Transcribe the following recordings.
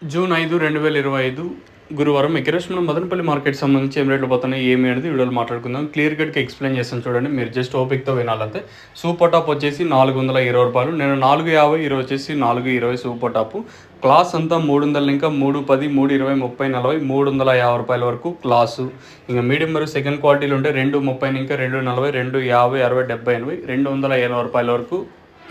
June 5, 2025 గురువారం ఈరోజు మనం మదనపల్లి మార్కెట్ సంబంధించి ఏం రేట్లు పోతున్నాయి ఏమి అనేది వీడియోలో మాట్లాడుకుందాం. క్లియర్ కట్గా ఎక్స్ప్లెయిన్ చేస్తాను చూడండి, మీరు జస్ట్ ఓపిక్తో వినాలంతే. సూపర్ టాప్ వచ్చేసి 420 రూపాయలు, నేను 450, ఈరోజు వచ్చేసి 420 సూపర్ టాప్. క్లాస్ అంతా 300, ఇంకా 310, 320, 30, 40, 350 రూపాయల వరకు క్లాసు. ఇంకా మీడియం మరియు సెకండ్ క్వాలిటీలు ఉంటే 230, ఇంకా 240, 250, 60, 70, 80, 280 రూపాయల వరకు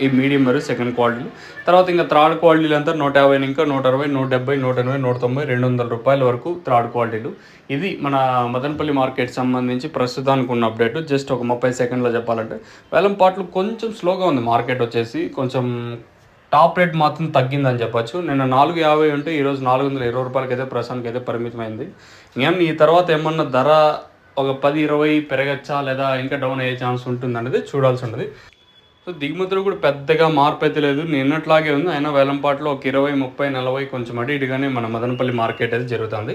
ఈ మీడియం మరియు సెకండ్ క్వాలిటీలు. తర్వాత ఇంకా థర్డ్ క్వాలిటీలు అంతా 150, ఇంకా 160, 170, 180, 190, 200 రూపాయల వరకు థర్డ్ క్వాలిటీలు. ఇది మన మదనపల్లి మార్కెట్ సంబంధించి ప్రస్తుతానికి ఉన్న అప్డేట్. జస్ట్ ఒక 30 సెకండ్లో చెప్పాలంటే వేలంపాట్లు కొంచెం స్లోగా ఉంది. మార్కెట్ వచ్చేసి కొంచెం టాప్ రేట్ మాత్రం తగ్గిందని చెప్పొచ్చు. నేను 450 ఉంటే ఈరోజు 420 రూపాయలకి అయితే ప్రస్తుతానికి అయితే పరిమితమైంది. ఇంకేమన్నా ఈ తర్వాత ఏమన్నా ధర ఒక 10, 20 పెరగచ్చా లేదా ఇంకా డౌన్ అయ్యే ఛాన్స్ ఉంటుందనేది చూడాల్సి ఉంటుంది. సో దిగుమతులు కూడా పెద్దగా మార్పు అయితే లేదు, నిన్నట్లాగే ఉంది. అయినా వేలంపాట్లో ఒక 20, 30, 40 కొంచెం అటు ఇటుగానే మన మదనపల్లి మార్కెట్ అయితే జరుగుతుంది.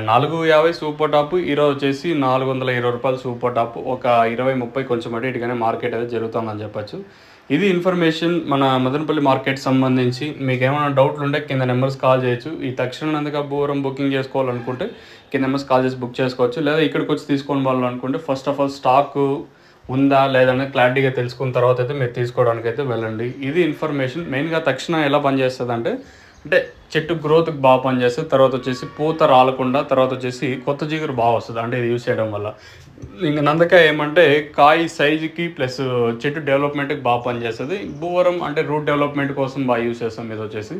450 సూపర్ టాప్, ఈరోజు వచ్చేసి 420 రూపాయలు సూపర్ టాప్. ఒక 20, 30 కొంచెం అటు ఇటుగానే మార్కెట్ అయితే జరుగుతుందని చెప్పచ్చు. ఇది ఇన్ఫర్మేషన్ మన మదనపల్లి మార్కెట్ సంబంధించి. మీకు ఏమైనా డౌట్లు ఉంటే కింద నెంబర్స్ కాల్ చేయొచ్చు. ఈ తక్షణంగా బూరం బుకింగ్ చేసుకోవాలనుకుంటే కింద నెంబర్స్ కాల్ చేసి బుక్ చేసుకోవచ్చు, లేదా ఇక్కడికి వచ్చి తీసుకోవాలనుకుంటే ఫస్ట్ ఆఫ్ ఆల్ స్టాకు ఉందా లేదనేది క్లారిటీగా తెలుసుకున్న తర్వాత అయితే మీరు తీసుకోవడానికి అయితే వెళ్ళండి. ఇది ఇన్ఫర్మేషన్. మెయిన్గా తక్షణ ఎలా పనిచేస్తుంది అంటే చెట్టు గ్రోత్కి బాగా పనిచేస్తుంది. తర్వాత వచ్చేసి పూత రాలకుండా, తర్వాత వచ్చేసి కొత్త జిగురు బాగా వస్తుంది అంటే ఇది యూస్ చేయడం వల్ల. ఇంకా నందకాయ ఏమంటే కాయ సైజుకి ప్లస్ చెట్టు డెవలప్మెంట్కి బాగా పనిచేస్తుంది. భూవరం అంటే రూట్ డెవలప్మెంట్ కోసం బాగా యూస్ చేస్తాం. ఇది వచ్చేసి